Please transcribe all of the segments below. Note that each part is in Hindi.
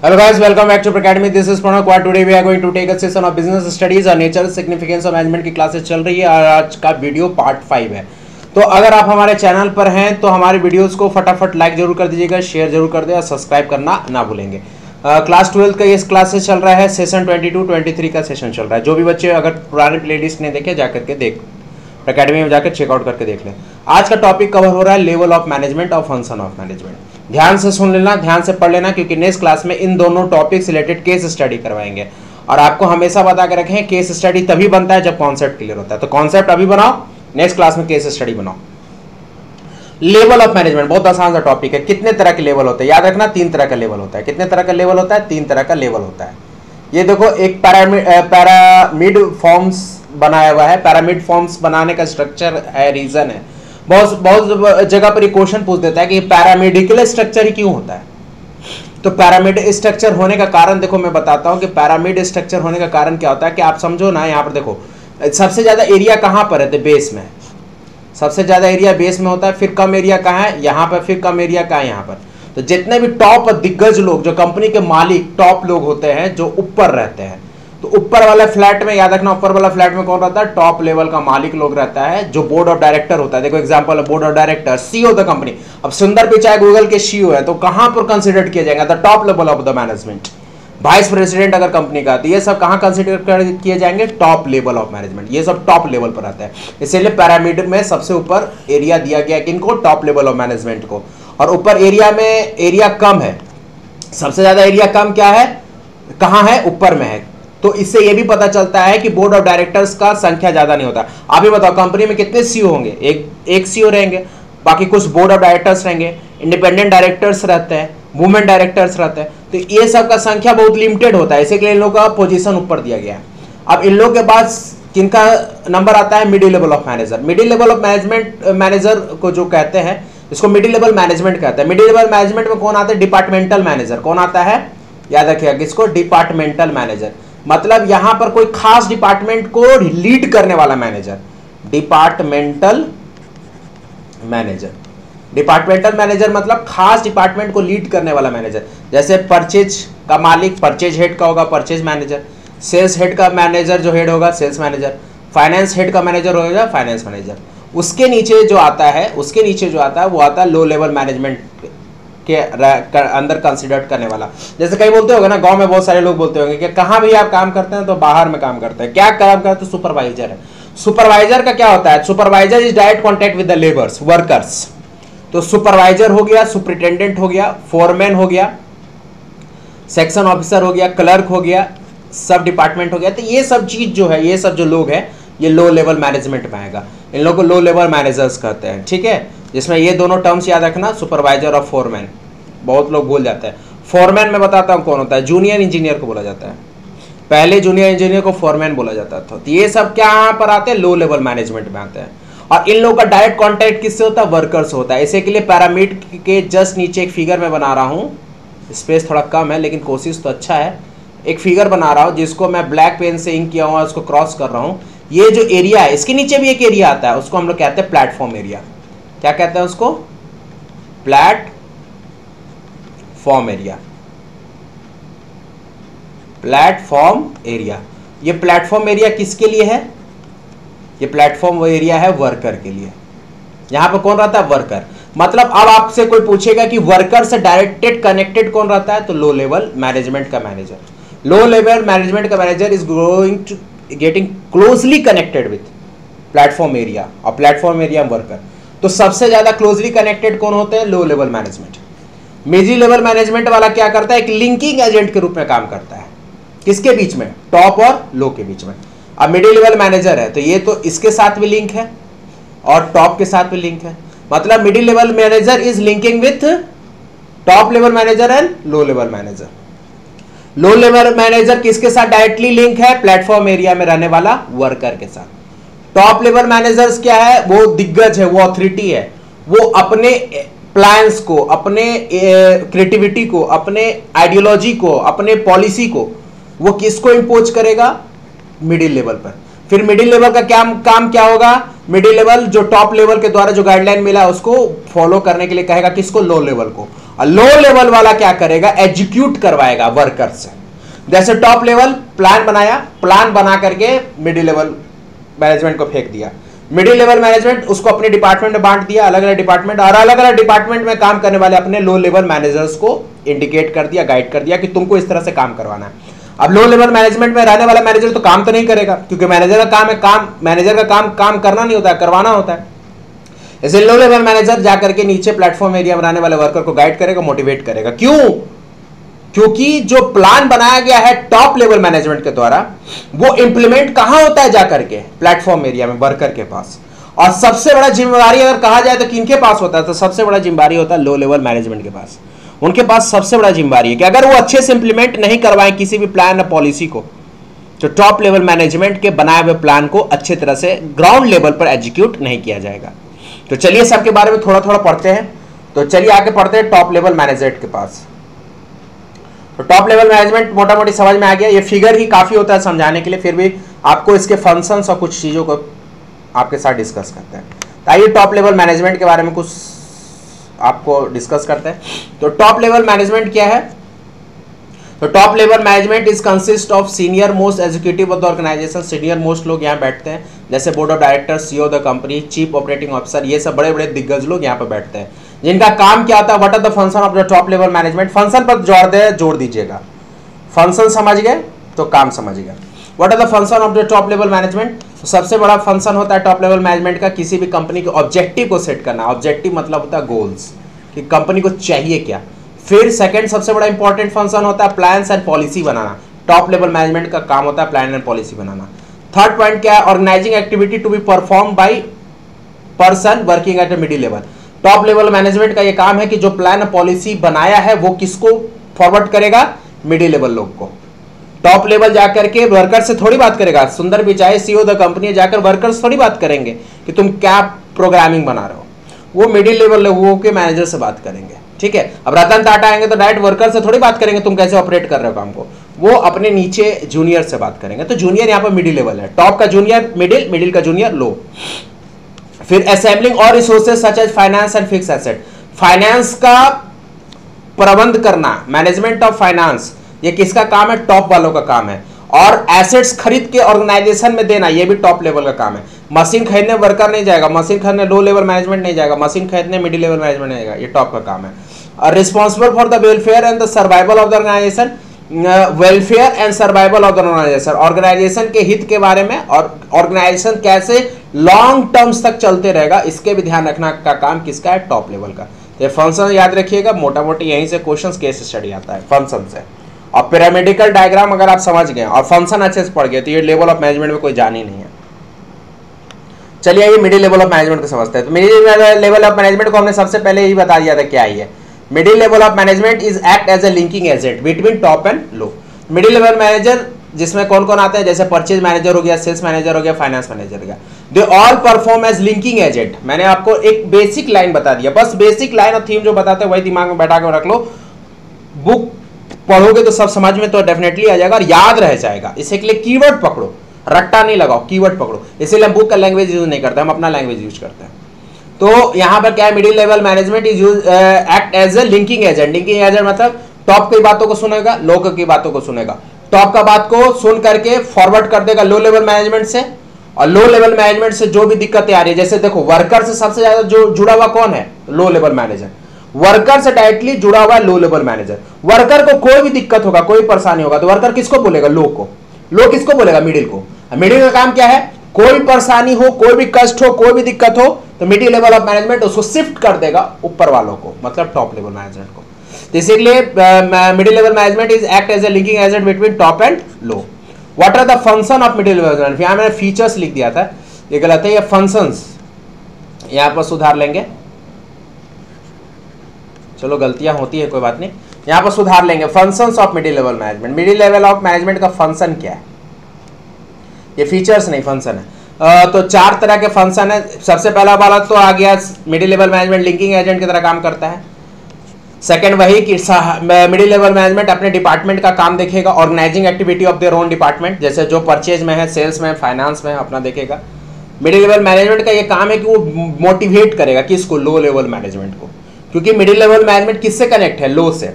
Hello guys, welcome back to Academy. This is Pranav Quad. Today we are going to take a session of business studies और नेचर सिग्निफिकेंस ऑफ मैनेजमेंट की क्लासेस चल रही है और आज का वीडियो पार्ट 5 है। तो अगर आप हमारे चैनल पर हैं तो हमारे वीडियोस को फटाफट लाइक जरूर कर दीजिएगा, शेयर जरूर कर दें और सब्सक्राइब करना ना भूलेंगे। क्लास 12 का ये क्लासेस चल रहा है, सेशन 22-23 का सेशन चल रहा है। जो भी बच्चे अगर पुराने प्लेलिस्ट ने देखे जाकर के देख एकेडमी में जाकर चेकआउट करके देख लें। आज का टॉपिक कवर हो रहा है लेवल ऑफ मैनेजमेंट और फंक्शन ऑफ मैनेजमेंट। ध्यान से सुन लेना, ध्यान से पढ़ लेना, क्योंकि नेक्स्ट क्लास में इन दोनों टॉपिक से रिलेटेड केस स्टडी करवाएंगे। और आपको हमेशा बता के रखें, केस स्टडी तभी बनता है जब कॉन्सेप्ट क्लियर होता है। तो कॉन्सेप्ट अभी बनाओ, नेक्स्ट क्लास में केस स्टडी बनाओ। लेवल ऑफ मैनेजमेंट बहुत आसान सा टॉपिक है। कितने तरह के लेवल होते हैं याद रखना, 3 तरह का लेवल होता है। कितने तरह का लेवल होता है? 3 तरह का लेवल होता है। ये देखो, एक पैरामिड फॉर्म्स बनाया हुआ है। पैरामिड फॉर्म्स बनाने का स्ट्रक्चर है, रीजन है। बहुत जगह पर क्वेश्चन पूछ देता है कि पैरामिडिकल स्ट्रक्चर ही क्यों होता है। तो पैरामिड स्ट्रक्चर होने का कारण देखो, मैं बताता हूं कि पैरामिड स्ट्रक्चर होने का कारण क्या होता है। कि आप समझो ना, यहाँ पर देखो सबसे ज्यादा एरिया कहाँ पर है? तो बेस में। सबसे ज्यादा एरिया बेस में होता है। फिर कम एरिया कहाँ है? यहाँ पर। फिर कम एरिया कहाँ है? यहाँ पर। तो जितने भी टॉप दिग्गज लोग, जो कंपनी के मालिक टॉप लोग होते हैं, जो ऊपर रहते हैं, तो ऊपर वाले फ्लैट में याद रखना, ऊपर वाला फ्लैट में कौन रहता है? टॉप लेवल का मालिक लोग रहता है, जो बोर्ड ऑफ डायरेक्टर होता है। देखो एग्जांपल है board of director, CEO the company. अब सुंदर पिचाई गूगल के सीईओ है, तो कहां पर कंसीडर किया जाएगा? The top level of the management. Vice president अगर कंपनी का, तो ये सब कहां कंसीडर किए जाएंगे? Top level of management. ये सब टॉप लेवल पर आता है। इसीलिए पैरामिड में सबसे ऊपर एरिया दिया गया किनको? टॉप लेवल ऑफ मैनेजमेंट को। और ऊपर एरिया में एरिया कम है। सबसे ज्यादा एरिया कम क्या है? कहां है? ऊपर में है। तो इससे यह भी पता चलता है कि बोर्ड ऑफ डायरेक्टर्स का संख्या ज्यादा नहीं होता। आप ही बताओ, कंपनी में कितने सीईओ होंगे? एक सीईओ रहेंगे, बाकी कुछ बोर्ड ऑफ डायरेक्टर्स रहेंगे, इंडिपेंडेंट डायरेक्टर्स रहते हैं, वुमेन डायरेक्टर्स रहते हैं। तो ये सब का संख्या बहुत लिमिटेड होता है, इसी के लिए इन लोगों का पोजीशन ऊपर दिया गया है। अब इन लोगों के पास किनका नंबर आता है? Middle level of manager. Middle level of management manager को जो कहते हैं, इसको मिडिल लेवल मैनेजमेंट कहते हैं। मिडिल लेवल मैनेजमेंट में कौन आता है? Departmental manager. कौन आता है? याद रखिएगा किसको? Departmental manager. मतलब यहां पर कोई खास डिपार्टमेंट को लीड करने वाला manager, departmental manager. Departmental manager मतलब खास डिपार्टमेंट को लीड करने वाला मैनेजर। जैसे परचेज का मालिक परचेज हेड का होगा परचेज मैनेजर, सेल्स हेड का मैनेजर जो हेड होगा सेल्स मैनेजर, फाइनेंस हेड का मैनेजर होगा फाइनेंस मैनेजर। उसके नीचे जो आता है वो आता है लो लेवल मैनेजमेंट के अंदर कंसीडर करने वाला। जैसे कई बोलते होंगे ना, गांव में बहुत सारे लोग बोलते होंगे कि कहाँ भी आप काम करते हैं? तो बाहर में काम करते हैं। क्या काम करते हैं? सुपरवाइजर है। सुपरवाइजर का क्या होता है? Supervisor is direct contact with the labours, workers. तो सुपरवाइजर हो गया, सुपरिटेंडेंट हो गया, फोरमैन हो गया, सेक्शन ऑफिसर हो गया, क्लर्क हो गया, सब डिपार्टमेंट हो गया। तो ये सब चीज जो है, ये सब जो लोग हैं, ये लो लेवल मैनेजमेंट में आएगा। इन लोगों को लो लेवल मैनेजर्स कहते हैं। ठीक है, जिसमें ये दोनों टर्म्स याद रखना, सुपरवाइजर और फोरमैन। बहुत लोग भूल जाते हैं। फोरमैन में बताता हूं कौन होता है। जूनियर इंजीनियर को बोला जाता है। पहले जूनियर इंजीनियर को फोरमैन बोला जाता था। तो ये सब क्या यहाँ पर आते हैं? लो लेवल मैनेजमेंट में आते हैं। और इन लोगों का डायरेक्ट कॉन्टैक्ट किससे होता है? वर्कर्स होता है। इसी के लिए पैरामिड के जस्ट नीचे एक फिगर में बना रहा हूँ, स्पेस थोड़ा कम है लेकिन कोशिश तो अच्छा है। एक फिगर बना रहा हूँ जिसको मैं ब्लैक पेन से इंक किया हुआ, उसको क्रॉस कर रहा हूँ। ये जो एरिया है, इसके नीचे भी एक एरिया आता है, उसको हम लोग कहते हैं प्लेटफॉर्म एरिया। क्या कहते हैं उसको? Platform area. Platform area. ये प्लेटफॉर्म एरिया किसके लिए है? ये प्लेटफॉर्म एरिया है वर्कर के लिए। यहां पर कौन रहता है? वर्कर। मतलब अब आपसे कोई पूछेगा कि वर्कर से डायरेक्टेड कनेक्टेड कौन रहता है? तो लो लेवल मैनेजमेंट का मैनेजर। लो लेवल मैनेजमेंट का manager is going to getting closely connected with platform area और प्लेटफॉर्म एरिया वर्कर। तो सबसे ज्यादा क्लोजली कनेक्टेड कौन होते हैं? Low level management. Middle level management वाला क्या करता है? एक लिंकिंग एजेंट के रूप में काम करता है। किसके बीच में? टॉप और लो के बीच में। अब मिडिल लेवल मैनेजर है, तो ये तो इसके साथ भी लिंक है और टॉप के साथ भी लिंक है। मतलब middle level manager is linking with top level manager and low level manager. Low level manager किसके साथ डायरेक्टली लिंक है? प्लेटफॉर्म एरिया में रहने वाला वर्कर के साथ। टॉप लेवल मैनेजर्स क्या है? वो दिग्गज है, वो अथॉरिटी है। वो अपने प्लान्स को, अपने क्रिएटिविटी को, अपने आइडियोलॉजी को, अपने पॉलिसी को वो किसको इंपोज करेगा? मिडिल लेवल पर। फिर मिडिल लेवल का क्या काम क्या होगा? मिडिल लेवल जो टॉप लेवल के द्वारा जो गाइडलाइन मिला उसको फॉलो करने के लिए कहेगा किसको? लो लेवल को। और लो लेवल वाला क्या करेगा, एग्जीक्यूट करवाएगा वर्कर से। जैसे टॉप लेवल प्लान बनाया, प्लान बना करके मिडिल लेवल मैनेजमेंट को फेंक दिया, मिडिल लेवल मैनेजमेंट उसको अपने डिपार्टमेंट में बांट दिया, अलग अलग डिपार्टमेंट, और अलग अलग डिपार्टमेंट में काम करने वाले अपने लो लेवल मैनेजर्स को इंडिकेट कर दिया, गाइड कर दिया कि तुमको इस तरह से काम करवाना है। अब लो लेवल मैनेजमेंट में रहने वाला मैनेजर तो काम तो नहीं करेगा, क्योंकि मैनेजर का काम है, मैनेजर का काम करना नहीं होता है, करवाना होता है। इसलिए लो लेवल मैनेजर जाकर के नीचे प्लेटफॉर्म एरिया में रहने वाले वर्कर को गाइड करेगा, मोटिवेट करेगा। क्यों? क्योंकि जो प्लान बनाया गया है टॉप लेवल मैनेजमेंट के द्वारा, वो इंप्लीमेंट कहां होता है, जाकर के प्लेटफॉर्म एरिया में वर्कर के पास। और सबसे बड़ा जिम्मेवारी अगर कहा जाए तो किनके पास होता है, तो सबसे बड़ा जिम्मेवारी होता है लो लेवल मैनेजमेंट के पास। उनके पास सबसे बड़ा जिम्मेवारी है कि अगर वो अच्छे से इंप्लीमेंट नहीं करवाएं किसी भी प्लान या पॉलिसी को, तो टॉप लेवल मैनेजमेंट के बनाए हुए प्लान को अच्छे तरह से ग्राउंड लेवल पर एग्जीक्यूट नहीं किया जाएगा। तो चलिए सबके बारे में थोड़ा थोड़ा पढ़ते हैं। तो चलिए आगे पढ़ते हैं टॉप लेवल मैनेजमेंट के पास। तो टॉप लेवल मैनेजमेंट मोटा मोटी समझ में आ गया। ये फिगर ही काफी होता है समझाने के लिए, फिर भी आपको इसके फंक्शंस और कुछ चीजों को आपके साथ डिस्कस करते हैं। तो आइए टॉप लेवल मैनेजमेंट के बारे में कुछ आपको डिस्कस करते हैं। तो टॉप लेवल मैनेजमेंट क्या है? तो top level management is consist of senior most executive of the organisation. Senior most लोग यहाँ बैठते हैं, जैसे board of director, CEO the company, chief operating officer, ये सब बड़े बड़े दिग्गज लोग यहाँ पर बैठते हैं, जिनका काम क्या होता है, what are the function of the top level management. Function पर जोड़ दीजिएगा, फंक्शन समझ गए तो काम समझ गए। What are the function of the top level management? सबसे बड़ा फंक्शन होता है टॉप लेवल मैनेजमेंट का किसी भी कंपनी के ऑब्जेक्टिव को सेट करना। ऑब्जेक्टिव मतलब होता है गोल्स, कि कंपनी को चाहिए क्या। फिर सेकंड सबसे बड़ा इंपॉर्टेंट फंक्शन होता है प्लान्स एंड पॉलिसी बनाना। टॉप लेवल मैनेजमेंट का काम होता है प्लान एंड पॉलिसी बनाना। थर्ड पॉइंट क्या है? Organising activity to be perform by person working at a middle level. Top level management का ये काम है कि जो प्लान और पॉलिसी बनाया है वो किसको फॉरवर्ड करेगा? मिडिल लेवल लोग को। टॉप लेवल जाकर के वर्कर से थोड़ी बात करेगा, सुंदर पिचाई सीईओ द कंपनी जाकर वर्कर्स थोड़ी बात करेंगे कि तुम क्या प्रोग्रामिंग बना रहे हो, वो मिडिल लेवल लोगों के मैनेजर से बात करेंगे। ठीक है, अब रतन टाटा आएंगे तो डायरेक्ट वर्कर से थोड़ी बात करेंगे तुम कैसे ऑपरेट कर रहे हो काम को, वो अपने नीचे जूनियर से बात करेंगे। तो जूनियर यहाँ पर मिडिल लेवल है, टॉप का जूनियर मिडिल, मिडिल का जूनियर लो। फिर असेंबलिंग और resources such as finance and fix asset. Finance का प्रबंध करना, मैनेजमेंट ऑफ फाइनेंस, ये किसका काम है? टॉप वालों का काम है। और एसेट्स खरीद के ऑर्गेनाइजेशन में देना, ये भी टॉप लेवल का काम है। मशीन खरीदने वर्कर नहीं जाएगा, मशीन खरीदने लो लेवल मैनेजमेंट नहीं जाएगा, मशीन खरीदने मिडिल लेवल मैनेजमेंट नहीं जाएगा, ये टॉप का काम है। Responsible for the welfare and the survival of the organisation. Welfare and survival of the organisation, organisation के हित के बारे में और ऑर्गेनाइजेशन कैसे लॉन्ग टर्म्स तक चलते रहेगा, इसके भी ध्यान रखना का काम किसका है? टॉप लेवल का। ये फंक्शन याद रखिएगा, मोटा मोटी यहीं से क्वेश्चन केस स्टडी आता है फंक्शन से। और पिरामिडिकल डायग्राम अगर आप समझ गए और फंक्शन अच्छे से पढ़ गए तो ये लेवल ऑफ मैनेजमेंट में कोई जान ही नहीं है। चलिए ये मिडिल लेवल ऑफ मैनेजमेंट को समझते हैं। तो मिडिल लेवल ऑफ मैनेजमेंट को हमने सबसे पहले ही बता दिया था क्या है। Middle level of management is act as a linking agent between top and low. Middle level manager जिसमें कौन कौन आते हैं, जैसे परचेज मैनेजर हो गया, सेल्स मैनेजर हो गया, फाइनेंस मैनेजर हो गया, they all perform as linking agent. मैंने आपको एक बेसिक लाइन बता दिया, बस बेसिक लाइन और थीम जो बताते हैं वही दिमाग में बैठा कर रख लो। बुक पढ़ोगे तो सब समझ में तो डेफिनेटली आ जाएगा और याद रह जाएगा। इसे के लिए कीवर्ड पकड़ो, रट्टा नहीं लगाओ, कीवर्ड पकड़ो। इसीलिए हम बुक का लैंग्वेज यूज नहीं करते, हम अपना लैंग्वेज यूज करते हैं। तो यहाँ पर क्या है? Middle level management is use act as a linking agent. Linking agent मतलब टॉप की बातों को सुनेगा, लो की बातों को सुनेगा, टॉप का बात को सुन करके फॉरवर्ड कर देगा लो लेवल मैनेजमेंट से, और लो लेवल मैनेजमेंट से जो भी दिक्कतें आ रही है, जैसे देखो वर्कर से सबसे ज्यादा जो जुड़ा हुआ कौन है? Low level manager. वर्कर से डायरेक्टली जुड़ा हुआ लो लेवल मैनेजर। वर्कर को कोई भी दिक्कत होगा, कोई परेशानी होगा तो वर्कर किसको बोलेगा? लो को। लो किसको बोलेगा? मिडिल को। मिडिल का काम क्या है? कोई परेशानी हो, कोई भी कष्ट हो, कोई भी दिक्कत हो तो मिडिल लेवल ऑफ मैनेजमेंट उसको शिफ्ट कर देगा ऊपर वालों को, मतलब टॉप लेवल मैनेजमेंट को। तो इसीलिए middle level management is act as a linking agent between top and low. What are the function of middle level management? यहाँ मैंने फीचर्स लिख दिया था, ये गलत है, ये फंक्शंस यहाँ पर सुधार लेंगे। चलो गलतियां होती है, कोई बात नहीं, यहां पर सुधार लेंगे। Functions of middle level management. Middle level of management का फंक्शन क्या है? ये फीचर्स नहीं, फंक्शन है। तो 4 तरह के फंक्शन है। सबसे पहला वाला तो आ गया middle level management linking agent की तरह काम करता है। सेकंड वही कि मिडिल लेवल मैनेजमेंट अपने डिपार्टमेंट का काम देखेगा, organising activity of their own department, जैसे जो परचेज में है, सेल्स में, फाइनेंस में अपना देखेगा। मिडिल लेवल मैनेजमेंट का ये काम है कि वो मोटिवेट करेगा किसको? लो लेवल मैनेजमेंट को। क्योंकि मिडिल लेवल मैनेजमेंट किससे कनेक्ट है? लो से।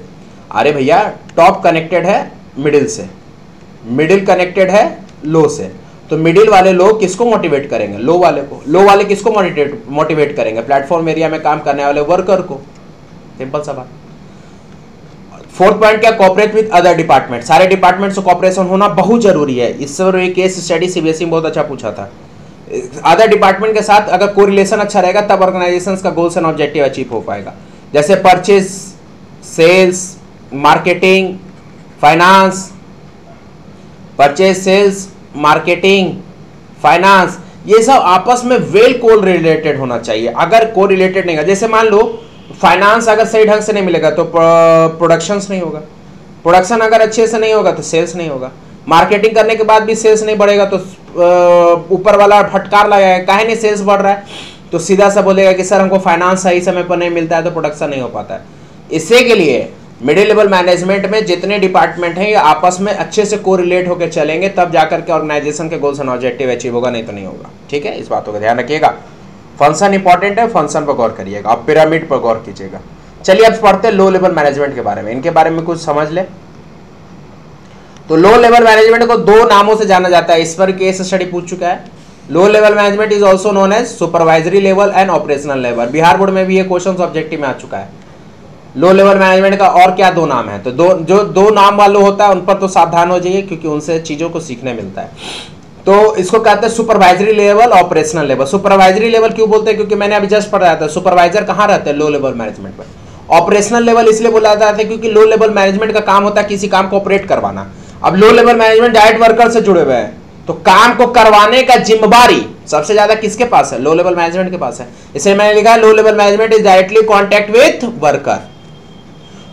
अरे भैया टॉप कनेक्टेड है मिडिल से, मिडिल कनेक्टेड है लो से, तो मिडिल वाले लोग किसको मोटिवेट करेंगे? लो वाले को। लो वाले किसको मोटिवेट करेंगे? प्लेटफॉर्म एरिया में काम करने वाले वर्कर को। सिंपल सा बात। फोर्थ पॉइंट क्या? Cooperate with other department. सारे डिपार्टमेंट से कोऑपरेशन होना बहुत जरूरी है। इस पर एक केस स्टडी सीबीएसई में बहुत अच्छा पूछा था। अदर डिपार्टमेंट के साथ अगर कोरिलेशन अच्छा रहेगा तब ऑर्गेनाइजेशंस का गोल्स एंड ऑब्जेक्टिव अचीव हो पाएगा। जैसे purchase, sales, marketing, finance, purchase, sales, marketing, finance, ये सब आपस में वेल को रिलेटेड होना चाहिए। अगर को रिलेटेड नहीं है, जैसे मान लो फाइनेंस अगर सही ढंग से नहीं मिलेगा तो प्रोडक्शन नहीं होगा, प्रोडक्शन अगर अच्छे से नहीं होगा तो सेल्स नहीं होगा, मार्केटिंग करने के बाद भी सेल्स नहीं बढ़ेगा तो ऊपर वाला फटकार लगाएगा, काहे नहीं सेल्स बढ़ रहा है, तो सीधा सा बोलेगा कि सर हमको फाइनेंस सही समय पर नहीं मिलता है तो प्रोडक्शन नहीं हो पाता है। इसी के लिए मिडिल लेवल मैनेजमेंट में जितने डिपार्टमेंट हैं ये आपस में अच्छे से कोरिलेट होकर चलेंगे, तब जाकर के ऑर्गेनाइजेशन के गोल्स एंड ऑब्जेक्टिव अचीव होगा, नहीं तो नहीं होगा। ठीक है, इस बातों का ध्यान रखिएगा। फंक्शन इंपॉर्टेंट है, फंक्शन पर गौर करिएगा, अब पिरामिड पर गौर कीजिएगा। चलिए अब पढ़ते हैं लो लेवल मैनेजमेंट के बारे में, इनके बारे में कुछ समझ ले। तो लो लेवल मैनेजमेंट को दो नामों से जाना जाता है, इस पर केस स्टडी पूछ चुका है। Low level management is also known as supervisory level and operational level. Bihar board में भी ये क्वेश्चन ऑब्जेक्टिव में आ चुका है। लो लेवल मैनेजमेंट का और क्या दो नाम है? तो दो नाम वालों होता है उन पर तो सावधान हो जाइए, क्योंकि उनसे चीजों को सीखने मिलता है। तो इसको कहते हैं supervisory level, operational level. Supervisory level क्यों बोलते हैं? क्योंकि मैंने अभी जस्ट पढ़ाया था सुपरवाइजर कहाँ रहते हैं? लो लेवल मैनेजमेंट में। ऑपरेशनल लेवल इसलिए बोला जाता है क्योंकि लो लेवल मैनेजमेंट का काम होता है किसी काम को ऑपरेट करवाना। अब लो लेवल मैनेजमेंट डायरेक्ट वर्कर से जुड़े हुए हैं, तो काम को करवाने का जिम्मेदारी सबसे ज्यादा किसके पास है? लो लेवल मैनेजमेंट के पास है। इसलिए मैंने लिखा है low level management is directly contact with worker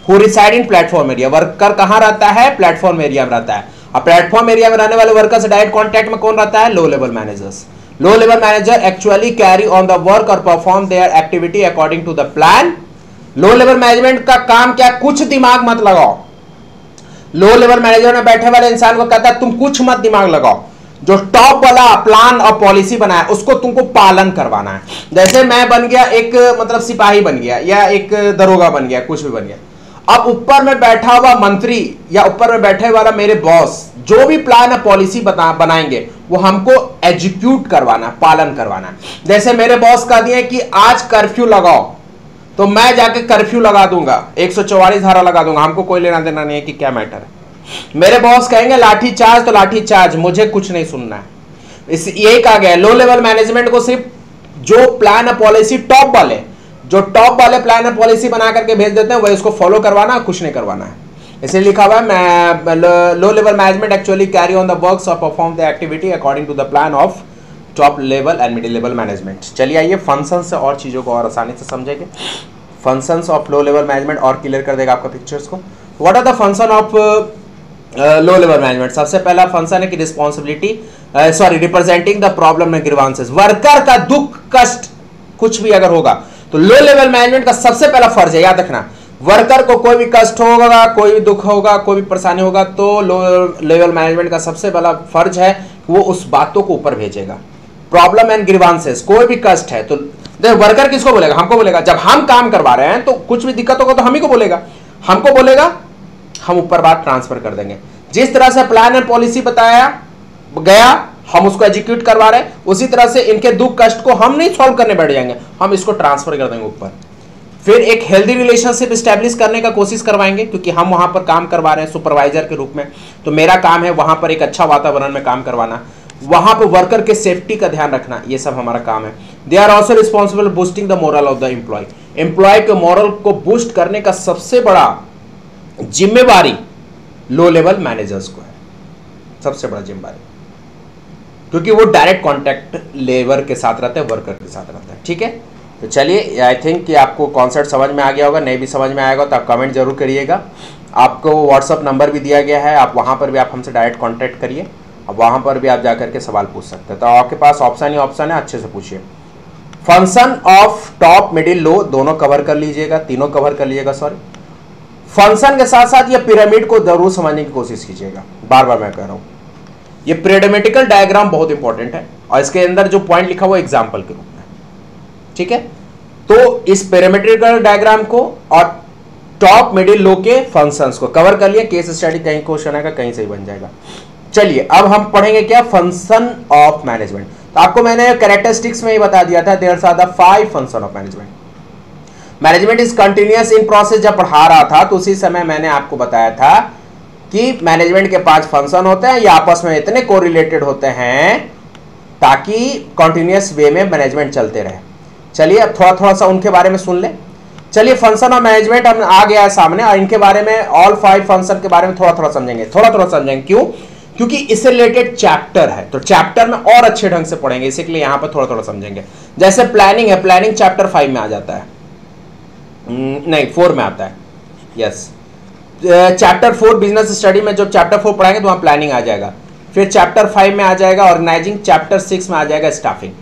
who reside in platform area. Worker कहां रहता है? प्लेटफॉर्म एरिया में रहता है। अब प्लेटफॉर्म एरिया में रहने वाले वर्कर से डायरेक्ट कॉन्टैक्ट में कौन रहता है? Low level managers. Low level manager actually carry on the work और perform their activity according to the plan. Low level management का काम क्या? कुछ दिमाग मत लगाओ। लो लेवल मैनेजर में बैठे वाले इंसान को कहता है तुम कुछ मत दिमाग लगाओ, जो टॉप वाला प्लान और पॉलिसी बनाया उसको तुमको पालन करवाना है। जैसे मैं बन गया एक मतलब सिपाही बन गया या एक दरोगा बन गया, कुछ भी बन गया, अब ऊपर में बैठा हुआ मंत्री या ऊपर में बैठे वाला मेरे बॉस जो भी प्लान है पॉलिसी बनाएंगे वो हमको एग्जीक्यूट करवाना, पालन करवाना। जैसे मेरे बॉस कह दिए कि आज कर्फ्यू लगाओ, तो मैं जाके कर्फ्यू लगा दूंगा, 144 धारा लगा दूंगा, हमको कोई लेना देना नहीं है कि क्या मैटर है। मेरे बॉस कहेंगे लाठी चार्ज तो लाठी चार्ज, मुझे कुछ नहीं सुनना है। इस यही कहा गया लो लेवल मैनेजमेंट को सिर्फ जो प्लान है पॉलिसी टॉप वाले प्लान है पॉलिसी बना करके भेज देते हैं वही उसको फॉलो करवाना, कुछ नहीं करवाना है। इसलिए लिखा हुआ है low level management actually carry on the works और perform the activity according to the plan of top level and middle level management. चलिए आइए फंक्शन से और चीज़ों को और आसानी से समझेंगे। Functions of low level management और क्लियर कर देगा आपका पिक्चर्स को। What are the function of low level management? सबसे पहला फंक्शन है कि responsibility representing the problem and grievances. Worker का दुख कष्ट कुछ भी अगर होगा तो लो लेवल मैनेजमेंट का सबसे पहला फर्ज है, याद रखना, वर्कर को कोई भी कष्ट होगा, कोई भी दुख होगा, कोई भी परेशानी होगा तो लो लेवल मैनेजमेंट का सबसे बड़ा फर्ज है वो उस बातों को ऊपर भेजेगा। प्रॉब्लम एंड ग्रीवांसेस, कोई भी कष्ट है तो वर्कर किसको बोलेगा? हमको बोलेगा। जब हम काम करवा रहे हैं तो कुछ भी दिक्कत होगा तो हम ही को बोलेगा, हमको बोलेगा, हम ऊपर बात ट्रांसफर कर देंगे। जिस तरह से प्लान एंड पॉलिसी बताया गया हम उसको एग्जीक्यूट करवा रहे हैं, उसी तरह से इनके दुख कष्ट को हम नहीं सॉल्व करने बैठ जाएंगे, हम इसको ट्रांसफर कर देंगे ऊपर। फिर एक हेल्दी रिलेशनशिप स्टैब्लिश करने का कोशिश करवाएंगे, क्योंकि हम वहां पर काम करवा रहे हैं सुपरवाइजर के रूप में, तो मेरा काम है वहां पर एक अच्छा वातावरण में काम करवाना, वहां पर वर्कर के सेफ्टी का ध्यान रखना, ये सब हमारा काम है। They are also responsible boosting the morale of the employee. Employee के मोरल को बूस्ट करने का सबसे बड़ा जिम्मेवारी लो लेवल मैनेजर्स को है, सबसे बड़ा जिम्मेवारी, क्योंकि वो डायरेक्ट कॉन्टैक्ट लेबर के साथ रहते हैं, वर्कर के साथ रहते हैं। ठीक है, तो चलिए आई थिंक कि आपको कॉन्सेप्ट समझ में आ गया होगा, नहीं भी समझ में आएगा तो आप कमेंट जरूर करिएगा। आपको व्हाट्सअप नंबर भी दिया गया है, आप वहाँ पर भी आप हमसे डायरेक्ट कॉन्टैक्ट करिए, अब वहाँ पर भी आप जाकर के सवाल पूछ सकते हैं। तो आपके पास ऑप्शन ही ऑप्शन है, अच्छे से पूछिए। फंक्शन ऑफ टॉप मिडिल लो दोनों कवर कर लीजिएगा, तीनों कवर कर लीजिएगा, सॉरी। फंक्शन के साथ साथ ये पिरामिड को जरूर समझने की कोशिश कीजिएगा, बार बार मैं कह रहा हूँ। ये पिरामिडिकल डायग्राम बहुत इंपॉर्टेंट है और इसके अंदर जो पॉइंट लिखा हुआ एग्जाम्पल के रूप में, ठीक है। तो इस पैरामीट्रिकल डायग्राम को और टॉप मिडिल लो के फंक्शंस को कवर कर लिया। केस स्टडी कहीं क्वेश्चन आएगा, कहीं से ही बन जाएगा। चलिए अब हम पढ़ेंगे क्या, फंक्शन ऑफ मैनेजमेंट। तो आपको मैंने कैरेक्टरिस्टिक्स में ही बता दिया था, there are the 5 function of management. Management is continuous in process. जब पढ़ा रहा था तो उसी समय मैंने आपको बताया था कि मैनेजमेंट के 5 फंक्शन होते हैं, ये आपस में इतने कोरिलेटेड होते हैं ताकि कंटिन्यूअस वे में मैनेजमेंट चलते रहे। चलिए अब थोड़ा थोड़ा सा उनके बारे में सुन ले। चलिए फंक्शन ऑफ मैनेजमेंट हम आ गया है सामने, और इनके बारे में ऑल 5 फंक्शन के बारे में थोड़ा थोड़ा समझेंगे, थोड़ा थोड़ा समझेंगे। क्यों? क्योंकि इससे रिलेटेड चैप्टर है, तो चैप्टर में और अच्छे ढंग से पढ़ेंगे, इसीलिए यहां पर थोड़ा थोड़ा समझेंगे। जैसे प्लानिंग है, प्लानिंग चैप्टर 5 में आ जाता है, नहीं 4 में आता है, यस। चैप्टर 4 बिजनेस स्टडी में जब चैप्टर 4 पढ़ाएंगे तो वहां प्लानिंग आ जाएगा। फिर चैप्टर 5 में आ जाएगा ऑर्गेनाइजिंग, चैप्टर 6 में आ जाएगा स्टाफिंग।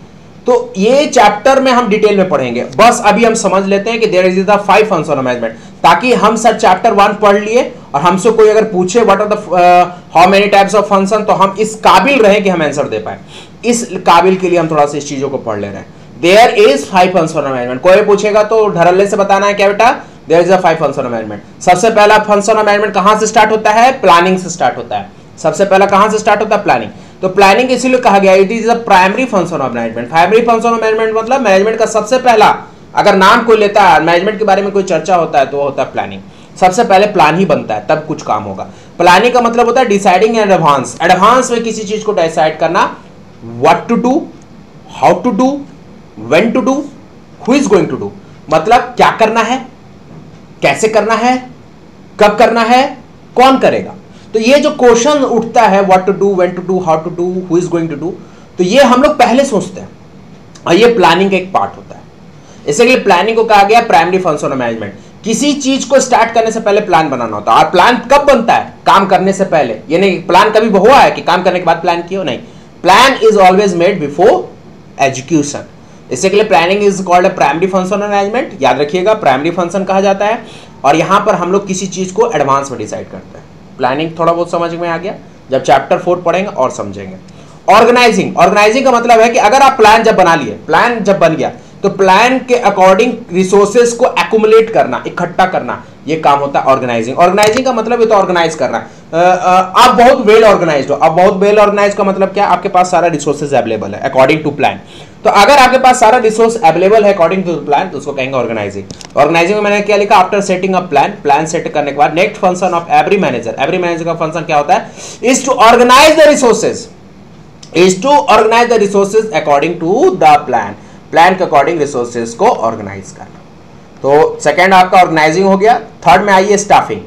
तो ये चैप्टर में हम डिटेल में पढ़ेंगे। बस अभी हम समझ लेते हैं कि there is the 5 function of management, ताकि हम सर चैप्टर 1 पढ़ लिए और हमसे कोई अगर पूछे what are the how many types of function, तो हम इस काबिल रहे कि हम आंसर दे पाए। इस काबिल के लिए हम थोड़ा सा इस चीजों को पढ़ ले रहे हैं। There is 5 function of management. कोई पूछेगा तो ढरल्ले से बताना है क्या बेटा, there is a 5 function of management. सबसे पहला फंक्शन ऑफ मैनेजमेंट कहां से स्टार्ट होता है? प्लानिंग से स्टार्ट होता है। सबसे पहला कहां से स्टार्ट होता है? प्लानिंग। तो प्लानिंग इसीलिए कहा गया it is a primary function of management. Primary function of management मतलब मैनेजमेंट का सबसे पहला, अगर नाम कोई लेता है, मैनेजमेंट के बारे में कोई चर्चा होता है तो वो होता है प्लानिंग। सबसे पहले प्लान ही बनता है, तब कुछ काम होगा। प्लानिंग का मतलब होता है डिसाइडिंग इन एडवांस, एडवांस में किसी चीज को डिसाइड करना, what to do, how to do, when to do, who is going to do, मतलब क्या करना है, कैसे करना है, कब करना है, कौन करेगा। तो ये जो क्वेश्चन उठता है what to do, when to do, how to do, who is going to do, तो ये हम लोग पहले सोचते हैं और ये प्लानिंग का एक पार्ट होता है। इसलिए प्लानिंग को कहा गया प्राइमरी फंक्शन ऑफ मैनेजमेंट। किसी चीज को स्टार्ट करने से पहले प्लान बनाना होता है। और प्लान कब बनता है? काम करने से पहले। ये नहीं प्लान कभी हुआ है कि काम करने के बाद प्लान किया, नहीं। Plan is always made before execution. इसके लिए planning is called a primary function of management. याद रखिएगा प्राइमरी फंक्शन कहा जाता है, और यहां पर हम लोग किसी चीज को एडवांस में डिसाइड करते हैं। प्लानिंग थोड़ा बहुत समझ में आ गया, जब चैप्टर 4 पढ़ेंगे और समझेंगे। ऑर्गेनाइजिंग, ऑर्गेनाइजिंग का मतलब है कि अगर आप प्लान जब बना लिए, प्लान जब बन गया तो प्लान के अकॉर्डिंग रिसोर्सेज को एक्युमुलेट करना, इकट्ठा करना, ये काम होता है ऑर्गेनाइजिंग। ऑर्गेनाइजिंग का मतलब ये तो ऑर्गेनाइज करना। आप बहुत वेल ऑर्गेनाइज्ड हो। अब बहुत वेल ऑर्गेनाइज का मतलब क्या? आपके पास सारा रिसोर्सेज अवेलेबल है अकॉर्डिंग टू प्लान। तो अगर आपके पास सारा रिसोर्स अवेलेबल है अकॉर्डिंग टू प्लान, तो उसको कहेंगे ऑर्गेनाइजिंग। ऑर्गेनाइजिंग में मैंने क्या लिखा? After setting a plan, plan set करने के बाद next function of every manager, every manager का फंक्शन क्या होता है? Is to organise the resources, is to organise the resources according to the plan. Plan के अकॉर्डिंग रिसोर्सेज को ऑर्गेनाइज करना। तो सेकंड आपका ऑर्गेनाइजिंग हो गया। थर्ड में आइए स्टाफिंग।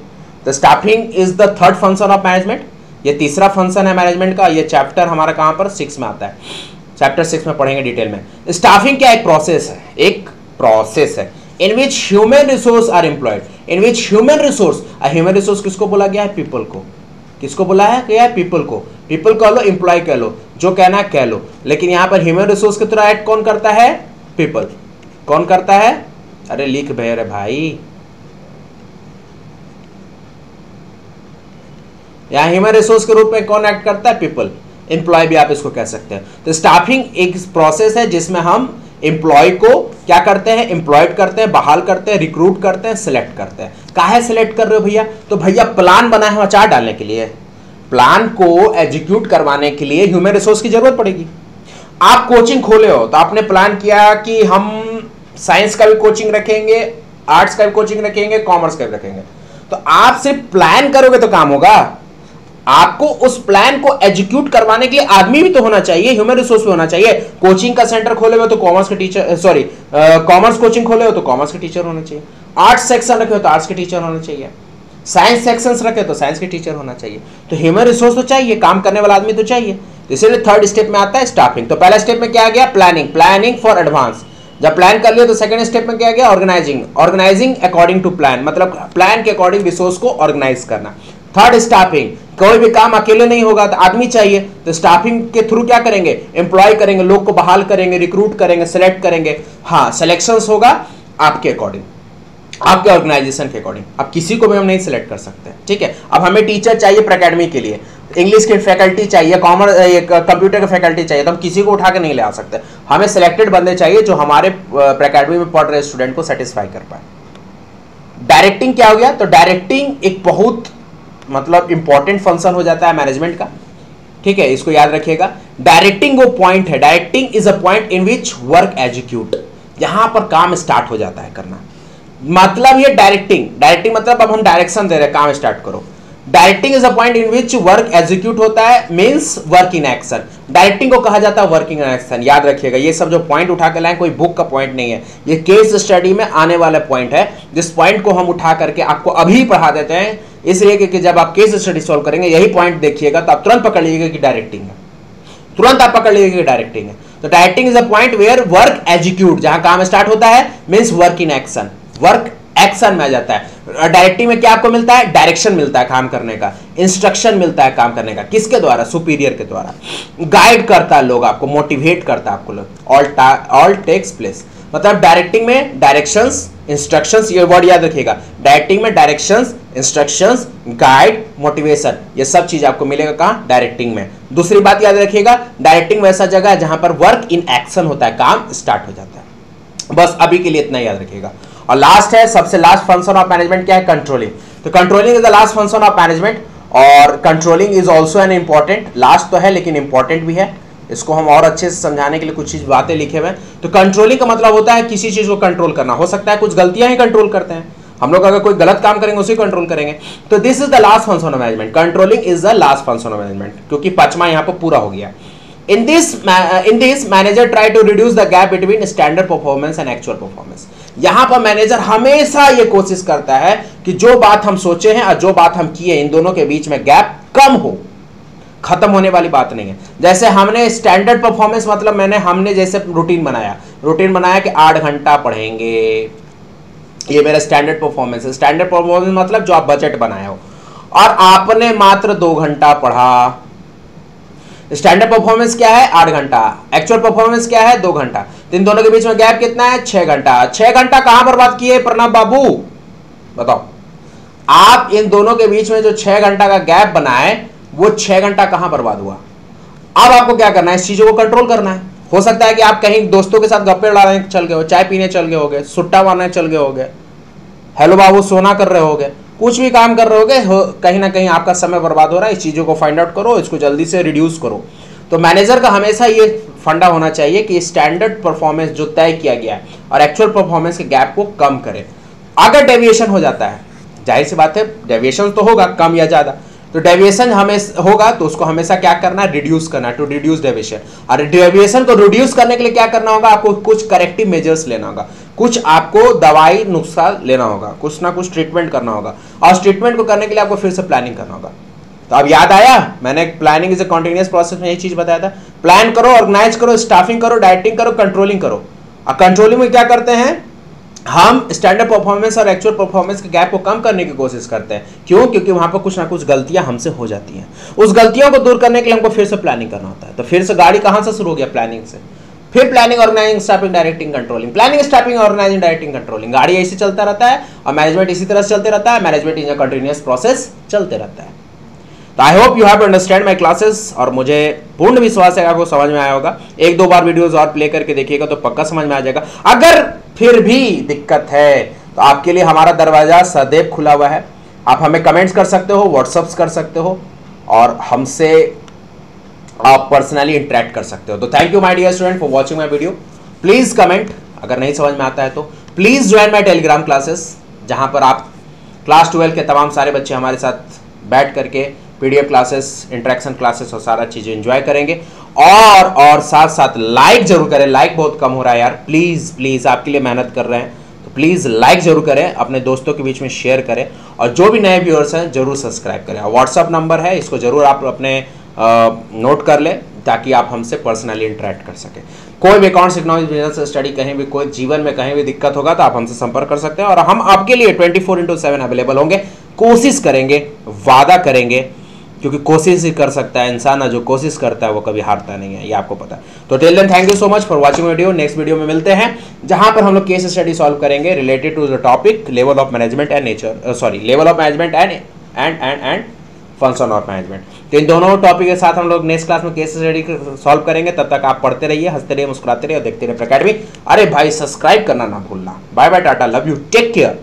तो staffing is the third function of management. ये तीसरा फंक्शन है मैनेजमेंट का। ये चैप्टर हमारा कहां पर? 6 में आता है। चैप्टर 6 में पढ़ेंगे डिटेल में। स्टाफिंग क्या? एक प्रोसेस है, एक प्रोसेस है in which human resource are employed, in which human resource, human resource किसको बोला गया है? पीपल को। किसको बोला है? क्या है? पीपल को। पीपल कह लो, एम्प्लॉय कह लो, जो कहना है कह लो, लेकिन यहां पर ह्यूमन रिसोर्स की तरह एक्ट कौन करता है? पीपल। कौन करता है? अरे लिख भैया रे भाई, यहां ह्यूमन रिसोर्स के रूप में कौन एक्ट करता है? पीपल। एम्प्लॉय भी आप इसको कह सकते हैं। तो स्टाफिंग एक प्रोसेस है जिसमें हम एम्प्लॉय को क्या करते हैं? एम्प्लॉयड करते हैं, बहाल करते हैं, रिक्रूट करते हैं, सिलेक्ट करते हैं। काहे सिलेक्ट कर रहे हो भैया? तो भैया प्लान बना है अचार डालने के लिए, प्लान को एग्जीक्यूट करवाने के लिए ह्यूमन रिसोर्स की जरूरत पड़ेगी। आप कोचिंग खोले हो तो आपने प्लान किया कि हम साइंस का भी कोचिंग रखेंगे, आर्ट्स का भी कोचिंग रखेंगे, कॉमर्स का भी रखेंगे। तो आप सिर्फ प्लान करोगे तो काम होगा? आपको उस प्लान को एग्जीक्यूट करवाने के लिए आदमी भी तो होना चाहिए, ह्यूमन रिसोर्स भी होना चाहिए। कोचिंग का सेंटर खोले हो तो कॉमर्स के टीचर, सॉरी कॉमर्स कोचिंग खोले हो तो कॉमर्स के टीचर होना चाहिए, आर्ट्स सेक्शन रखे हो तो आर्ट्स के टीचर होना चाहिए, साइंस सेक्शंस रखे तो साइंस के टीचर होना चाहिए। तो ह्यूमन रिसोर्स तो चाहिए, काम करने वाला आदमी तो चाहिए। इसीलिए थर्ड स्टेप में आता है स्टाफिंग। तो पहला स्टेप में क्या आ गया? Planning, planning for advance. जब प्लान कर लिया तो सेकंड स्टेप में क्या आ गया? Organising, organising according to plan, मतलब प्लान के अकॉर्डिंग रिसोर्स को ऑर्गेनाइज करना। थर्ड स्टाफिंग, कोई भी काम अकेले नहीं होगा तो आदमी चाहिए, तो स्टाफिंग के थ्रू क्या करेंगे? एम्प्लॉय करेंगे, लोग को बहाल करेंगे, रिक्रूट करेंगे, सेलेक्ट करेंगे। हाँ, सिलेक्शंस होगा आपके अकॉर्डिंग, आपके ऑर्गेनाइजेशन के अकॉर्डिंग। अब किसी को भी हम नहीं सिलेक्ट कर सकते, ठीक है। अब हमें टीचर चाहिए प्री अकेडमी के लिए, इंग्लिश की फैकल्टी चाहिए, कॉमर्स कंप्यूटर की फैकल्टी चाहिए, तो हम किसी को उठा के नहीं ले आ सकते। हमें सिलेक्टेड बंदे चाहिए जो हमारे अकेडमी में पढ़ रहे स्टूडेंट को सेटिस्फाई कर पाए। डायरेक्टिंग क्या हो गया? तो डायरेक्टिंग एक बहुत मतलब इंपॉर्टेंट फंक्शन हो जाता है मैनेजमेंट का, ठीक है, इसको याद रखिएगा। डायरेक्टिंग वो पॉइंट है, directing is a point in which work execute, यहां पर काम स्टार्ट हो जाता है करना। मतलब ये डायरेक्टिंग मतलब अब हम डायरेक्शन दे रहे हैं, काम स्टार्ट करो। Directing is a point in which work execute होता है, means work in action. Directing को कहा जाता है वर्किंग इन एक्शन। याद रखिएगा, ये सब जो पॉइंट उठा के लाए कोई बुक का पॉइंट नहीं है, ये केस स्टडी में आने वाला पॉइंट है, जिस पॉइंट को हम उठा करके आपको अभी पढ़ा देते हैं, इसलिए कि जब आप केस स्टडी सॉल्व करेंगे यही पॉइंट देखिएगा तो आप तुरंत पकड़ लीजिएगा कि डायरेक्टिंग है, तुरंत आप पकड़ लीजिएगा कि डायरेक्टिंग है। तो directing is a point where work execute, जहां काम स्टार्ट होता है, means work in action, work action में आ जाता है। डायरेक्टिंग में क्या आपको मिलता है? डायरेक्शन मिलता है काम करने का, इंस्ट्रक्शन मिलता है काम करने का, किसके द्वारा? सुपीरियर के द्वारा। गाइड करता है लोग आपको, मोटिवेट करता है आपको लोग। ऑल टेक्स प्लेस, मतलब डायरेक्टिंग में डायरेक्शंस, इंस्ट्रक्शंस, ये वर्ड याद रखिएगा। डायरेक्टिंग में डायरेक्शंस, इंस्ट्रक्शंस, गाइड, मोटिवेशन, ये सब चीज आपको मिलेगा कहां? डायरेक्टिंग में। दूसरी बात याद रखिएगा, डायरेक्टिंग वैसा जगह है जहां पर वर्क इन एक्शन होता है, काम स्टार्ट हो जाता है। बस अभी के लिए इतना याद रखिएगा। और लास्ट है, सबसे लास्ट फंक्शन ऑफ मैनेजमेंट क्या है? कंट्रोलिंग। तो controlling is the last function of management, और controlling is also an important, last तो है लेकिन इंपॉर्टेंट भी है। इसको हम और अच्छे से समझाने के लिए कुछ चीज बातें लिखे हुए हैं। तो कंट्रोलिंग का मतलब होता है किसी चीज को कंट्रोल करना। हो सकता है कुछ गलतियां ही कंट्रोल करते हैं हम लोग, अगर कोई गलत काम करेंगे उसे कंट्रोल करेंगे। तो this is the last function of management, controlling is the last function of management, क्योंकि 5वां यहां पर पूरा हो गया। In this manager try to reduce the gap between standard performance and actual performance। यहां पर मैनेजर हमेशा ये कोशिश करता है कि जो बात हम सोचे हैं और जो बात हम किए, इन दोनों के बीच में गैप कम हो, खत्म होने वाली बात नहीं है। जैसे हमने स्टैंडर्ड परफॉर्मेंस मतलब हमने जैसे रूटीन बनाया कि 8 घंटा पढ़ेंगे, ये मेरा स्टैंडर्ड परफॉर्मेंस है। स्टैंडर्ड परफॉर्मेंस मतलब जो आप बजट बनाए हो, और आपने मात्र 2 घंटा पढ़ा। स्टैंडर्ड परफॉर्मेंस क्या है? 8 घंटा। एक्चुअल परफॉर्मेंस क्या है? 2 घंटा। तो इन दोनों के बीच में गैप कितना है? 6 घंटा। 6 घंटा कहां बर्बाद किए प्रणब बाबू? बताओ। आप इन दोनों के बीच में जो 6 घंटा का गैप बनाए, वो 6 घंटा कहां बर्बाद हुआ? अब आपको क्या करना है? इस चीजों को कंट्रोल करना है। हो सकता है कि आप कहीं दोस्तों के साथ गप्पे लड़ाने चल गए हो, चाय पीने चल गए होगे, सुट्टा मारने चल गए होगे, हेलो बाबू सोना कर रहे होगे, कुछ भी काम कर रहे होगे, कहीं ना कहीं आपका समय बर्बाद हो रहा है। इस चीजों को फाइंड आउट करो, इसको जल्दी से रिड्यूस करो। तो मैनेजर का हमेशा ये फंडा होना चाहिए कि स्टैंडर्ड परफॉर्मेंस जो तय किया गया है और एक्चुअल परफॉर्मेंस के गैप को कम करे। अगर डेविएशन हो जाता है, जाहिर सी बात है डेविएशन तो होगा कम या ज्यादा, तो डेविएशन हमें होगा तो उसको हमेशा क्या करना है? रिड्यूस करना है, टू रिड्यूस डेविएशन। और डेविएशन को रिड्यूस करने के लिए क्या करना होगा? आपको कुछ करेक्टिव मेजर्स लेना होगा, कुछ आपको दवाई नुस्खा लेना होगा, कुछ ना कुछ ट्रीटमेंट करना होगा, और उस ट्रीटमेंट को करने के लिए आपको फिर से प्लानिंग करना होगा। तो अब याद आया, मैंने planning is a continuous process में यही चीज बताया था। प्लान करो, ऑर्गेनाइज करो, स्टाफिंग करो, डाइटिंग करो, कंट्रोलिंग करो। और कंट्रोलिंग में क्या करते हैं? हम स्टैंडर्ड परफॉर्मेंस और एक्चुअल परफॉर्मेंस के गैप को कम करने की कोशिश करते हैं। क्यों? क्योंकि वहां पर कुछ ना कुछ गलतियां हमसे हो जाती हैं। उस गलतियों को दूर करने के लिए हमको फिर से प्लानिंग करना होता है। तो फिर से गाड़ी कहां से शुरू हो गया? प्लानिंग से। फिर planning, organising, staffing, directing, controlling. Planning, staffing, organising, directing, controlling. गाड़ी ऐसे चलता रहता है और मैनेजमेंट इसी तरह से चलते रहता है। Management is a continuous process चलते रहता है। तो I hope you have to understand my classes, और मुझे पूर्ण विश्वास है आपको समझ में आया होगा। 1-2 बार वीडियोस और प्ले करके देखिएगा तो पक्का समझ में आ जाएगा। अगर फिर भी दिक्कत है तो आपके लिए हमारा दरवाजा सदैव खुला हुआ है। आप हमें कमेंट्स कर सकते हो, व्हाट्सअप्स कर सकते हो, और हमसे आप पर्सनली इंटरेक्ट कर सकते हो। तो thank you my dear student for watching my video. Please comment, अगर नहीं समझ में आता है तो please join my Telegram classes, जहां पर आप क्लास 12 के तमाम सारे बच्चे हमारे साथ बैठ करके पीडीएफ क्लासेस, इंटरेक्शन क्लासेस और सारा चीजें एंजॉय करेंगे। और साथ साथ लाइक जरूर करें, लाइक बहुत कम हो रहा है यार, प्लीज प्लीज आपके लिए मेहनत कर रहे हैं, तो प्लीज लाइक जरूर करें, अपने दोस्तों के बीच में शेयर करें, और जो भी नए व्यूअर्स हैं जरूर सब्सक्राइब करें। व्हाट्सअप नंबर है, इसको जरूर आप अपने नोट कर लें ताकि आप हमसे पर्सनली इंटरेक्ट कर सकें। कोई भी अकाउंट्स, इकोनॉमिक्स, बिजनेस स्टडी, कहीं भी कोई जीवन में कहीं भी दिक्कत होगा तो आप हमसे संपर्क कर सकते हैं, और हम आपके लिए 24/7 अवेलेबल होंगे। कोशिश करेंगे, वादा करेंगे, क्योंकि कोशिश ही कर सकता है इंसान, जो कोशिश करता है वो कभी हारता नहीं है, ये आपको पता है। तो till then thank you so much for watching video. Next video में मिलते हैं, जहां पर हम लोग केस स्टडी सॉल्व करेंगे related to the topic level of management and nature, level of management and function of management. तो इन दोनों टॉपिक के साथ हम लोग नेक्स्ट क्लास में केस स्टडी सॉल्व करेंगे। तब तक आप पढ़ते रहिए, हंसते रहिए, मुस्कुराते रहिए और देखते रहिए अकेडमी। अरे भाई सब्सक्राइब करना ना भूलना। Bye bye, tata, love you, take care.